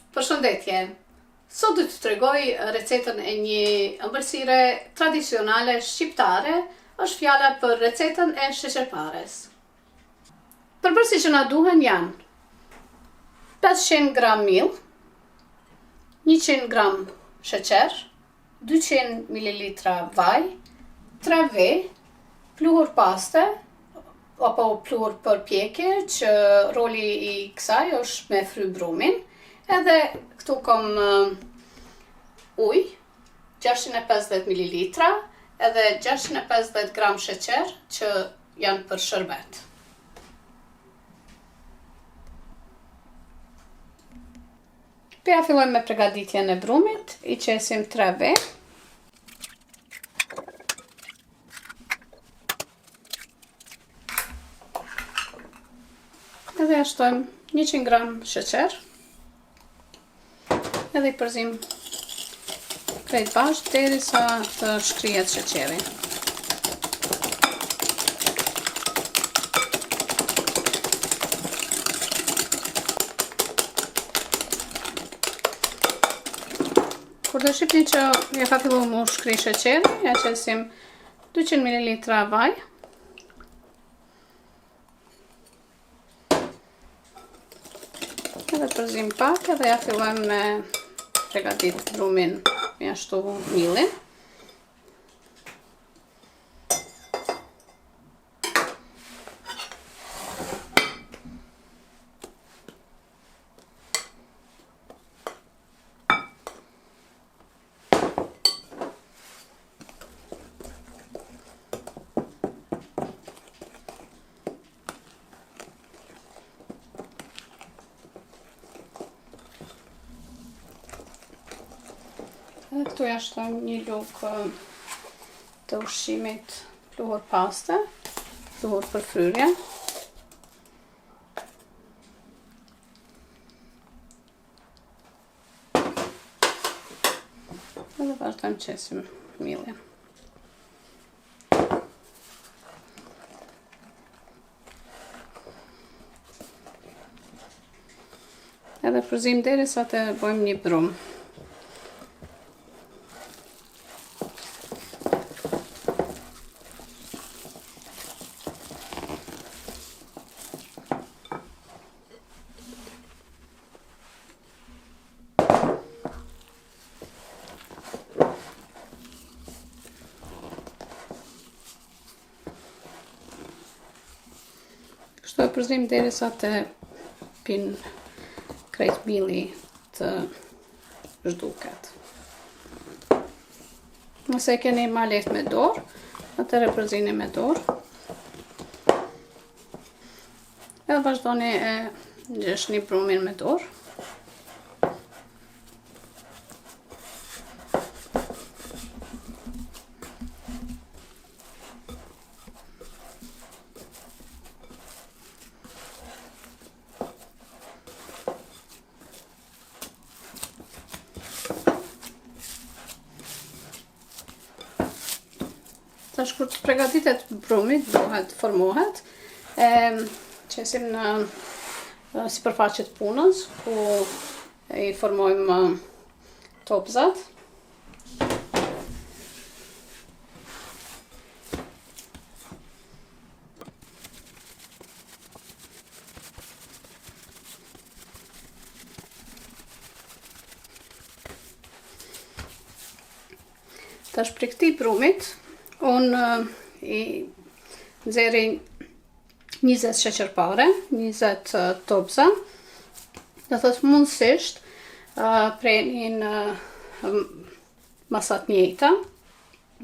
Përshëndetje! Sot do t'ju tregoj recetën e një ëmbëlsire tradicionale shqiptare, është fjala për recetën e sheqerpares. Përbërësit që na duhen janë 500 gram miell, 100 gram sheqer, 200 ml vaj, 3 ve, pluhur paste apo pluhur për pjekje, që roli i kësaj është me fry brumin. Edhe këtu kam ujë 650 ml edhe 650 gram sheqer që janë për shërbet. Përja fillojmë me përgatitjen e brumit, i qesim 3 ve. Edhe ja shtojmë 100 gram sheqer. Edhe i përzim krejt bashkë derisa të shkrihet sheqeri. Kur të shihni që ja ka filluar mu shkri sheqeri, ja qesim 200 ml vaj. Edhe përzim pak edhe ja fillojmë me përgatit brumin me ashtu millin. Edhe këtu ja shtojmë një lugë të ushqimit pluhur paste, pluhur për fryrje. Edhe vazhdojmë qesim millin. Edhe përzim derisa të bëjmë një brum. Kështu e përzim derisa të pin krejt milli të zhduket. Nëse keni ma lehtë me dorë, atëherë përzini me dorë. Edhe vazhdoni e ngjeshni brumin me dorë. Tash kur të përgatitet brumi, duhet formohet. Qesim në sipërfaqe të punës, ku i formojmë topzat. Tash për këtij brumit, unë i nxjerri 20 sheqerpare, 20 topza, do thot mundësisht prenin masat njëjta.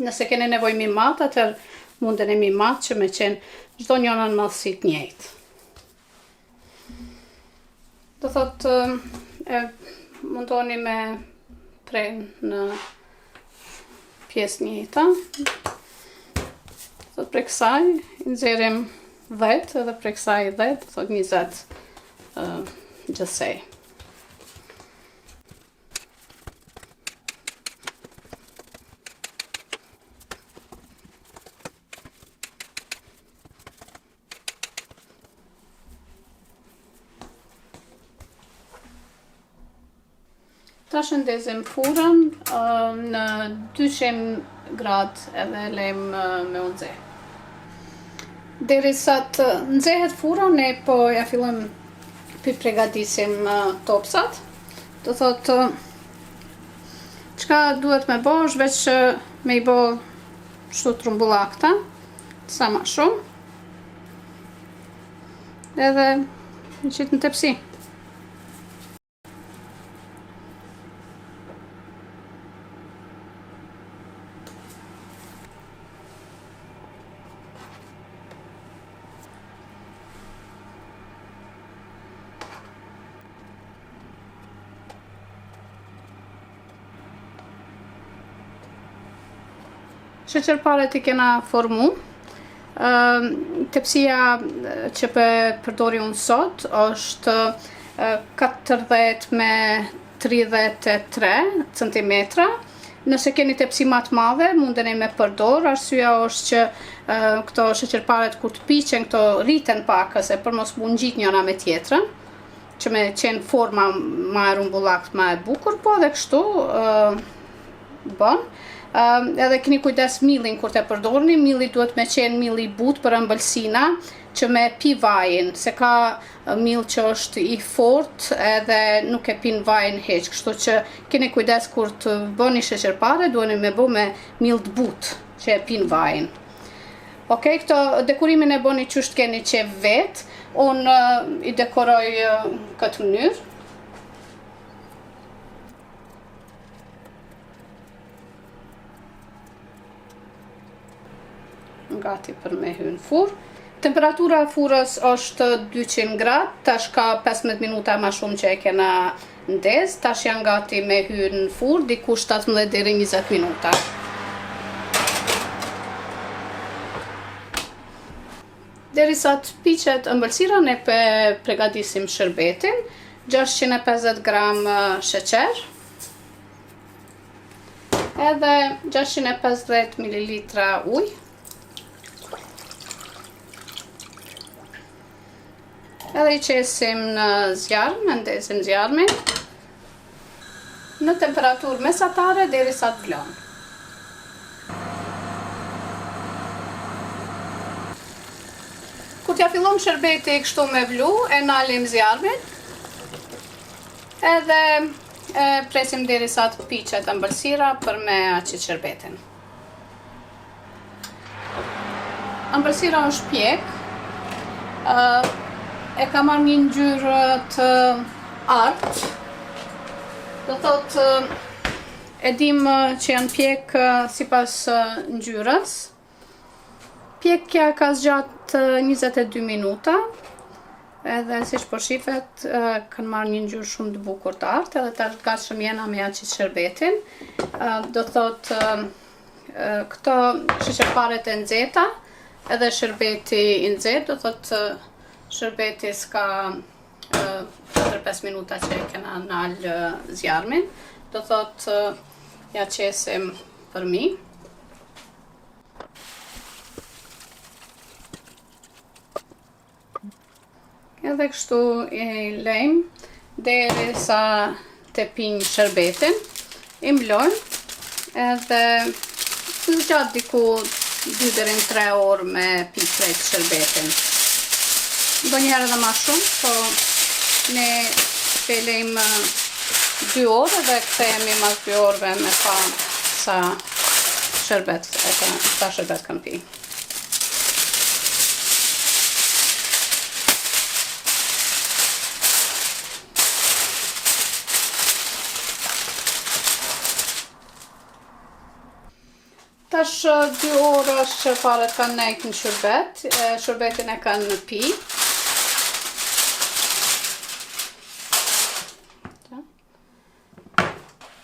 Nëse keni nevojë mi mat, atëherë mundeni mi mat që me qenë çdo njëra në madhësi të njëjtë. Do thot e mundoni me pren në pjesë njëjta. Thot për kësaj, i nxjerrim 10 edhe për kësaj 10, thot 20 gjësej. Ta shëndezim furën në 200 gradë edhe lejmë me u nxehë. Derisa të nxehet fura, ne po ja fillojmë pi përgatisim topsat. Do thotë çka duhet me bo është veç me i bo kështu trumbullakta, sa ma shumë. Edhe në qitë në tepsi. Sheqerparet I kena formu. Tepsia që përdori unë sot është 40 me 33 cm. Nëse keni tepsi ma të madhe, mundeni me përdor. Arsyeja është që këto sheqerparet kur të piqen, këto rriten pak se për mos mu ngjit njëna me tjetrën, që me qenë forma ma e rumbullakt, ma e bukur, po edhe kështu bon. Edhe keni kujdes millin kur të përdorni. Milli duhet me qenë mill I but për ëmbëlsina që me pi vajin, se ka mill që është I fort edhe nuk e pin vajin heq, kështu që keni kujdes kur të bëni sheqerpare, duheni me bë me mill të but që e pin vajin. Okej, këto dekorimin e bëni qysh keni qef vet. Unë I dekoroj këtë mënyrë. Gati për me hyrë në furrë. Temperatura e furrës është 200 gradë, tash ka 15 minuta ma shumë që e kena ndez, tash janë gati me hyrë në furrë, diku 17 deri 20 minuta. Derisa të piqet ëmbëlsira, ne përgatisim shërbetin. 650 gram sheqer, edhe 650 ml ujë. Edhe I qesim në zjarm, ndezim zjarmin në temperaturë mesatare derisa të vlon. Kur t'ja fillon sherbeti kështu me vlu, e nalim zjarmin edhe presim derisa të piqet ëmbëlsira për me aqit sherbetin. Ëmbëlsira është pjek. E ka marrë një ngjyrë të artë. Do thotë e dim që janë pjek sipas ngjyrës. Pjekja ka zgjat 22 minuta. Edhe siç po shifet kanë marrë një ngjyrë shumë të bukur të artë, edhe tash gatshëm jena me aqit sherbetin. Do thotë këto sheqerparet e nxehta, edhe sherbeti I nxehtë, do thotë sherbeti s'ka 4-5 minuta që e kena nalë zjarmin. Do thot ja qesim përmi. Edhe kështu I lejmë derisa të pinj sherbetin. I mblojmë edhe zgjat diku 2 deri në 3 orë me pi krejt sherbetin. Ndonjëherë edhe ma shumë, po ne pelejmë 2 orë dhe kthehemi mas 2 orëve me pa sa sherbet kanë pi. Tash 2 orë sheqerparet kanë nejtë në sherbet, sherbetin e kanë pi.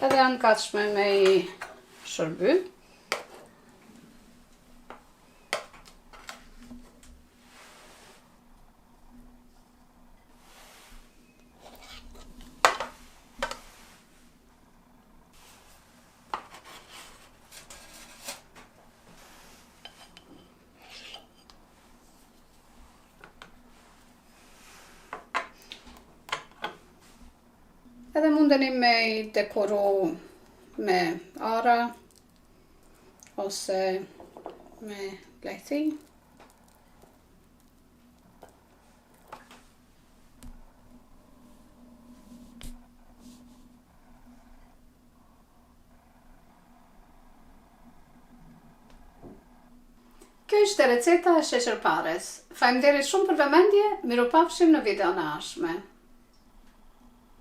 Edhe janë gatshme me I shërby. Edhe mundeni me I dekoru me ara ose me lethi. Kjo ishte receta e sheqerpares. Faleminderit shumë për vëmendje, miropafshim në videon e ardhshme.